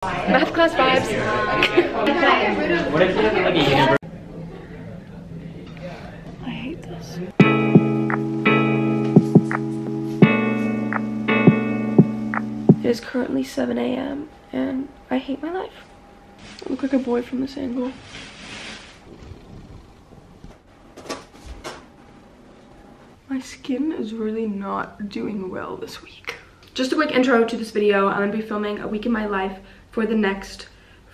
Math class vibes. I hate this. It is currently 7 a.m. and I hate my life. I look like a boy from this angle. My skin is really not doing well this week. Just a quick intro to this video. I'm gonna be filming a week in my life for the next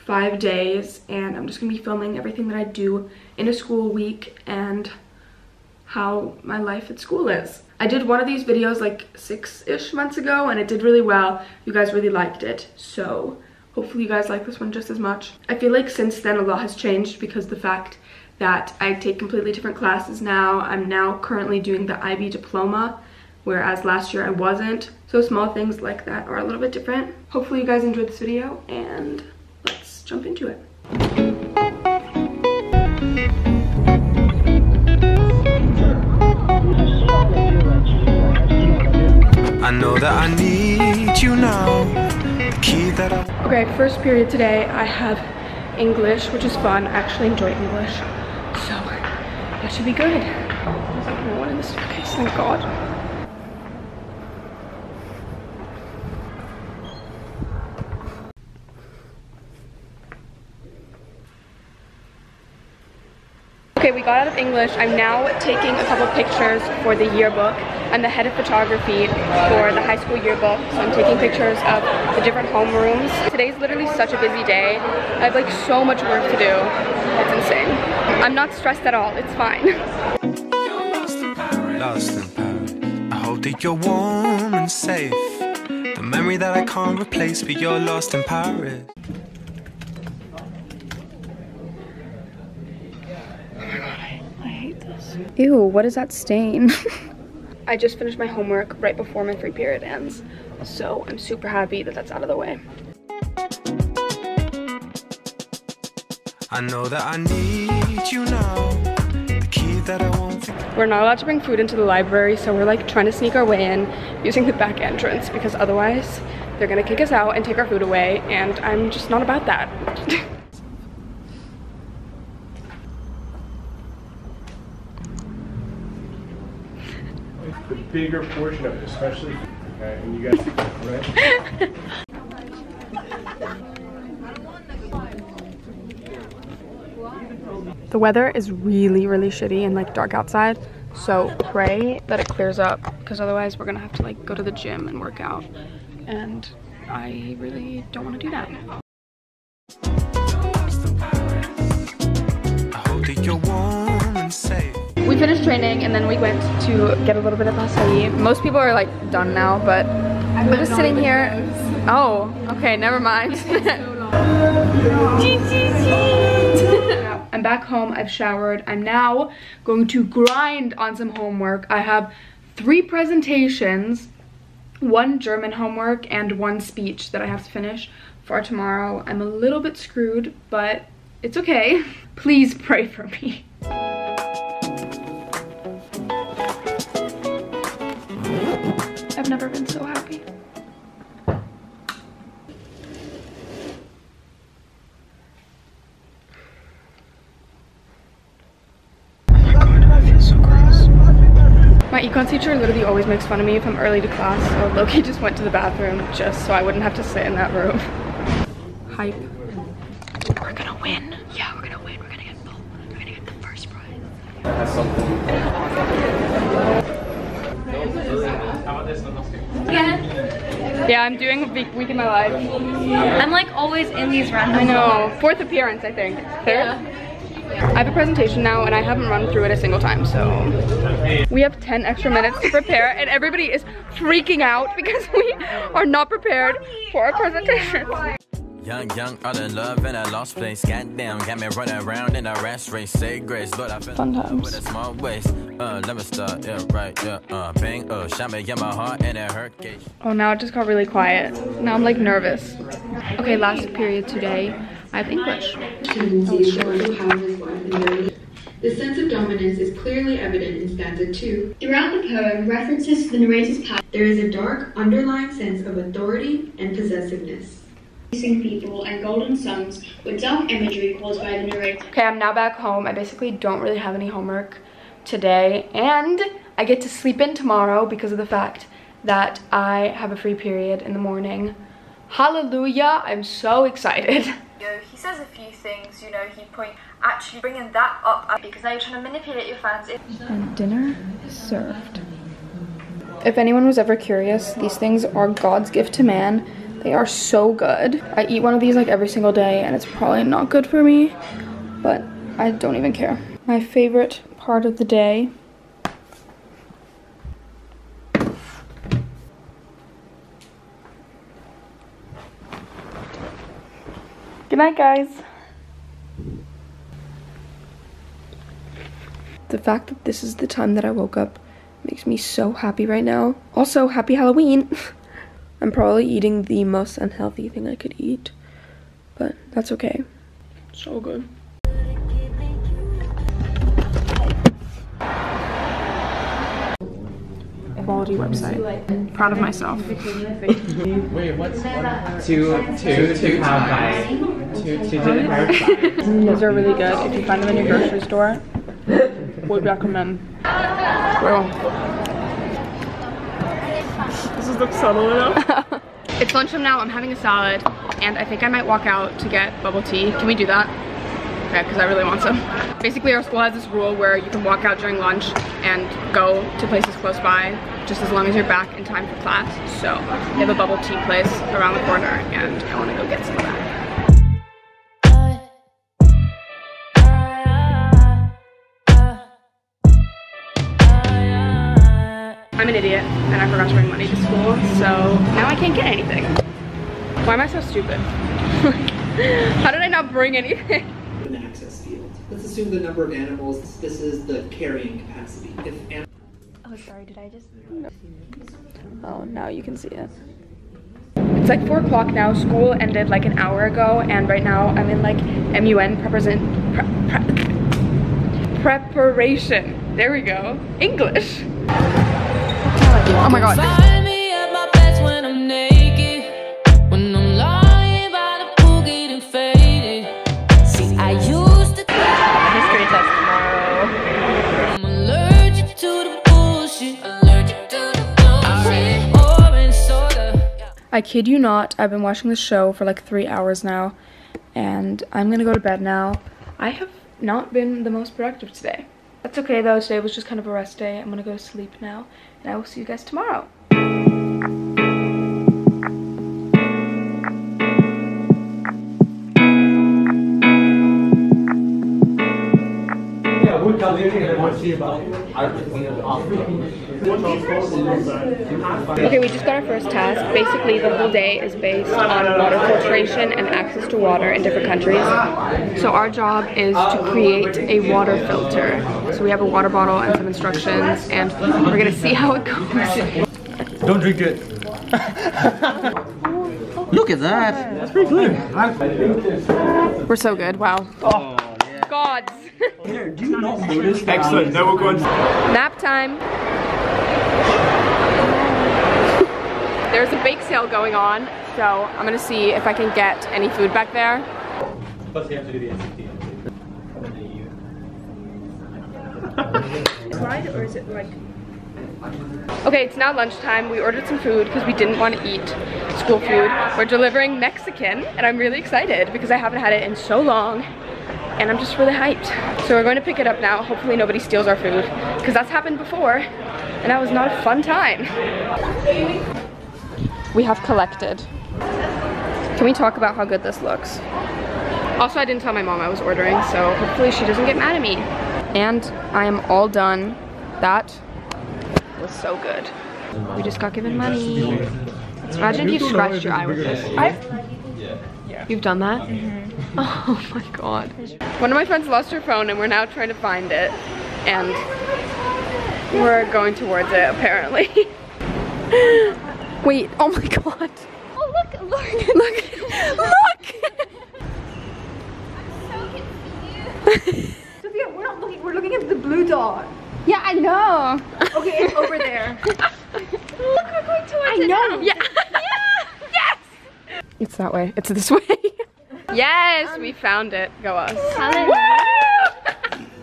5 days, and I'm just gonna be filming everything that I do in a school week and how my life at school is. I did one of these videos like 6-ish months ago and it did really well. You guys really liked it, so hopefully you guys like this one just as much. I feel like since then a lot has changed because the fact that I take completely different classes now. I'm now currently doing the IB diploma, whereas last year I wasn't. So small things like that are a little bit different. Hopefully you guys enjoyed this video and let's jump into it. I know that I need you now. The key that I... Okay, first period today I have English, which is fun. I actually enjoy English, so that should be good. There's like no one in the staircase, thank God. Okay, we got out of English. I'm now taking a couple pictures for the yearbook. I'm the head of photography for the high school yearbook, so I'm taking pictures of the different homerooms. Today's literally such a busy day. I have like so much work to do. It's insane. I'm not stressed at all. It's fine. Lost in Paris. I hope that you're warm and safe. The memory that I can't replace, but you're lost in Paris. I hate this. Ew, what is that stain? I just finished my homework right before my free period ends, so I'm super happy that that's out of the way. I know that I need you now. The key that I won't forget. We're not allowed to bring food into the library, so we're like trying to sneak our way in using the back entrance because otherwise they're gonna kick us out and take our food away, and I'm just not about that. The bigger portion of it, especially, okay, and you guys, right? The weather is really, really shitty and like dark outside, so pray that it clears up because otherwise we're gonna have to like go to the gym and work out, and I really don't want to do that. I hope that you're warm and safe. We finished training and then we went to get a little bit of acai. Most people are like done now, but we're just sitting here. Oh, okay, never mind. I'm back home, I've showered. I'm now going to grind on some homework. I have 3 presentations, 1 German homework and 1 speech that I have to finish for tomorrow. I'm a little bit screwed, but it's okay. Please pray for me. I've never been so happy. Oh my God, I feel so gross. My econ teacher literally always makes fun of me if I'm early to class, so Loki just went to the bathroom just so I wouldn't have to sit in that room. Hype. We're gonna win. Yeah, we're gonna win. We're gonna get the first prize. Yeah, I'm doing a week in my life. I'm like always in these random. I know. 4th appearance, I think. 3rd? Yeah. I have a presentation now and I haven't run through it a single time, so we have 10 extra minutes to prepare and everybody is freaking out because we are not prepared for our presentation. Young, all in love in a lost place. Goddamn, got me running around in a race race. Say grace, but I feel fun times with a small waist. Let me start, yeah, right, yeah, bang, shot me in my heart and it hurt. Oh, now it just got really quiet. Now I'm like nervous. Okay, last period today. I have English. The sense of dominance is clearly evident in stanza 2. Throughout the poem, references to the narrator's past, there is a dark, underlying sense of authority and possessiveness. missing people and golden suns with dark imagery caused by the narrator. Okay, I'm now back home. I basically don't really have any homework today, and I get to sleep in tomorrow because of the fact that I have a free period in the morning. Hallelujah, I'm so excited. He says a few things, you know, he actually bringing that up because now you're trying to manipulate your fans. And dinner is served. If anyone was ever curious, these things are God's gift to man. They are so good. I eat one of these like every single day, and it's probably not good for me, but I don't even care. My favorite part of the day . Good night, guys. The fact that this is the time that I woke up makes me so happy right now. Also, happy Halloween. I'm probably eating the most unhealthy thing I could eat, but that's okay. So good. Quality website. Proud of myself. Wait, what's Two Those are really good. If you find them in your grocery store, would recommend. Well, this is look subtle enough. It's lunchtime now. I'm having a salad, and I think I might walk out to get bubble tea. Can we do that? Okay, because I really want some. Basically, our school has this rule where you can walk out during lunch and go to places close by, just as long as you're back in time for class. So they have a bubble tea place around the corner, and I want to go get some of that. I'm an idiot, and I forgot to bring money to school, so now I can't get anything. Why am I so stupid? How did I not bring anything? An access field. Let's assume the number of animals. This is the carrying capacity. Oh, sorry, did I just? No. Oh, now you can see it. It's like 4 o'clock now. School ended like an hour ago, and right now I'm in like MUN preparation. There we go. English. Oh my god. Find me at my best when I'm naked, when I'm lying by the pool getting faded. See, I used to History test tomorrow. I'm allergic to the bullshit, allergic to the bullshit. Orange soda. I kid you not, I've been watching the show for like 3 hours now, and I'm gonna go to bed now. I have not been the most productive today. That's okay though, today was just kind of a rest day. I'm gonna go to sleep now, and I will see you guys tomorrow. Okay, we just got our first task. Basically, the whole day is based on water filtration and access to water in different countries. So our job is to create a water filter. So we have a water bottle and some instructions, and we're gonna see how it goes. Don't drink it. Look at that. That's pretty clear. We're so good, wow. Oh, yeah. Gods. Here, do you not notice? Excellent. Now we're going. Nap time. There's a bake sale going on, so I'm gonna see if I can get any food back there. Plus, you have to do the NCT. Right, or is it like? Okay, it's now lunchtime. We ordered some food because we didn't want to eat school food. We're delivering Mexican, and I'm really excited because I haven't had it in so long, and I'm just really hyped. So we're going to pick it up now. Hopefully nobody steals our food, because that's happened before, and that was not a fun time. We have collected. Can we talk about how good this looks? Also, I didn't tell my mom I was ordering, so hopefully she doesn't get mad at me. And I am all done. That was so good. We just got given money. Imagine if you scratched your eye with this. You've done that? Mm-hmm. Oh my god. One of my friends lost her phone, and we're now trying to find it. And we're going towards it, apparently. Wait, oh my god. Oh, look, look. Look, look! Sophia, we're not looking, we're looking at the blue dot. Yeah, I know. Okay, it's over there. Look, we're going towards I know. it now. Yeah. Yeah. Yes. It's It's that way. It's this way. Yes, we found it. Go us.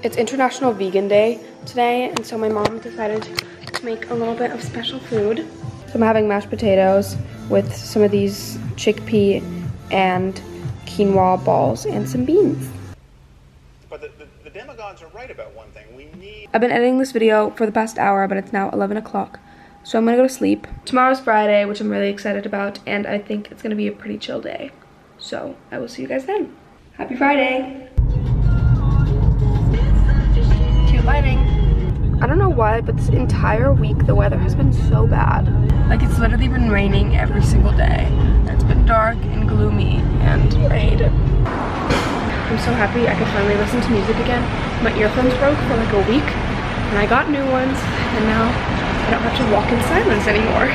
It's International Vegan Day today, and so my mom decided to make a little bit of special food. So I'm having mashed potatoes with some of these chickpea and quinoa balls and some beans. But the demagogues are right about one thing. I've been editing this video for the past hour, but it's now 11 o'clock. So I'm gonna go to sleep. Tomorrow's Friday, which I'm really excited about, and I think it's gonna be a pretty chill day. So I will see you guys then. Happy Friday. Cute lighting. I don't know why, but this entire week the weather has been so bad. Like, it's literally been raining every single day. It's been dark and gloomy and rain. I'm so happy I can finally listen to music again. My earphones broke for like a week, and I got new ones, and now I don't have to walk in silence anymore.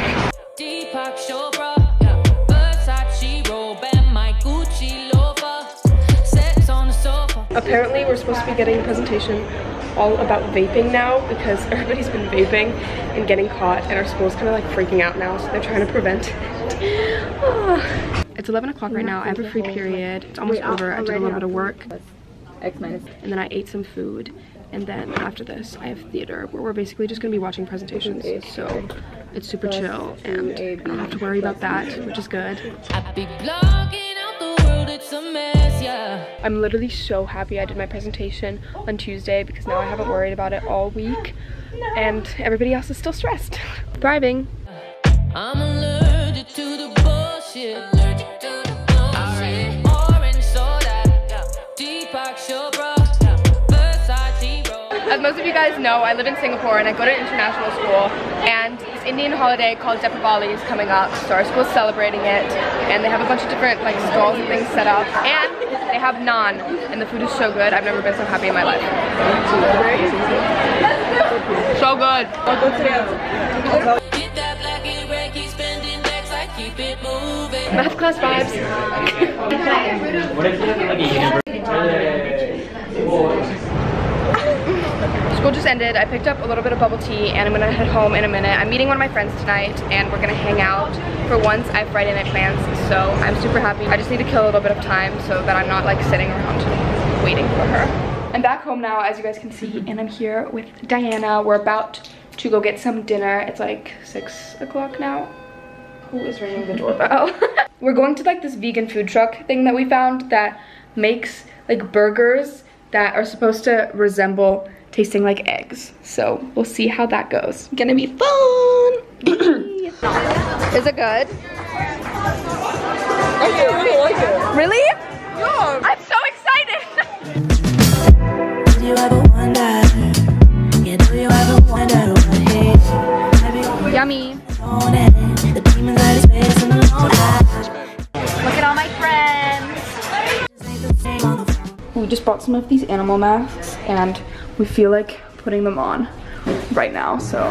Apparently we're supposed to be getting a presentation all about vaping now because everybody's been vaping and getting caught, and our school's kind of like freaking out now, so they're trying to prevent it. It's 11 o'clock right now. I have a free period. It's almost over. I did a little bit of work. And then I ate some food. And then after this, I have theater where we're basically just going to be watching presentations. So it's super chill and I don't have to worry about that, which is good. I'm literally so happy I did my presentation on Tuesday because now I haven't worried about it all week. And everybody else is still stressed. Thriving. I'm allergic to the bullshit. As most of you guys know, I live in Singapore and I go to international school, and this Indian holiday called Deepavali is coming up, so our school's celebrating it, and they have a bunch of different like stalls and things set up, and they have naan, and the food is so good. I've never been so happy in my life. So good. Math class vibes. School just ended. I picked up a little bit of bubble tea and I'm gonna head home in a minute. I'm meeting one of my friends tonight and we're gonna hang out. For once, I have Friday night plans, so I'm super happy. I just need to kill a little bit of time so that I'm not like sitting around waiting for her. I'm back home now, as you guys can see, and I'm here with Diana. We're about to go get some dinner. It's like 6 o'clock now. Who is ringing the doorbell? We're going to like this vegan food truck thing that we found that makes like burgers that are supposed to resemble tasting like eggs. So we'll see how that goes. Gonna be fun. Is it good? I really like it. Really? Yeah. I'm so excited. Do you ever wonder? Yeah, do you ever wonder what hit? Yummy. The demons that is facing the Look at all my friends. We just bought some of these animal masks and we feel like putting them on right now, so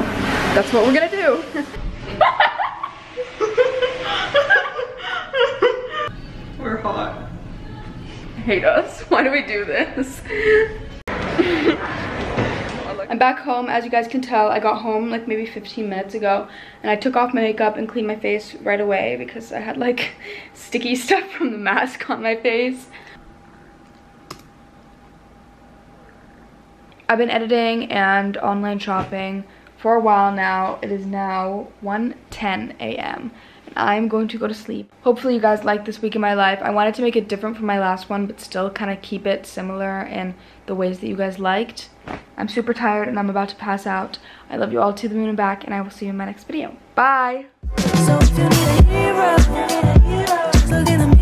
that's what we're gonna do. We're hot. I hate us. Why do we do this? I'm back home. As you guys can tell, I got home like maybe 15 minutes ago and I took off my makeup and cleaned my face right away because I had like sticky stuff from the mask on my face. I've been editing and online shopping for a while now. It is now 1:10 a.m. and I'm going to go to sleep. Hopefully you guys like this week in my life. I wanted to make it different from my last one, but still kind of keep it similar in the ways that you guys liked. I'm super tired and I'm about to pass out. I love you all to the moon and back, and I will see you in my next video. Bye! So if you need a hero, just look in the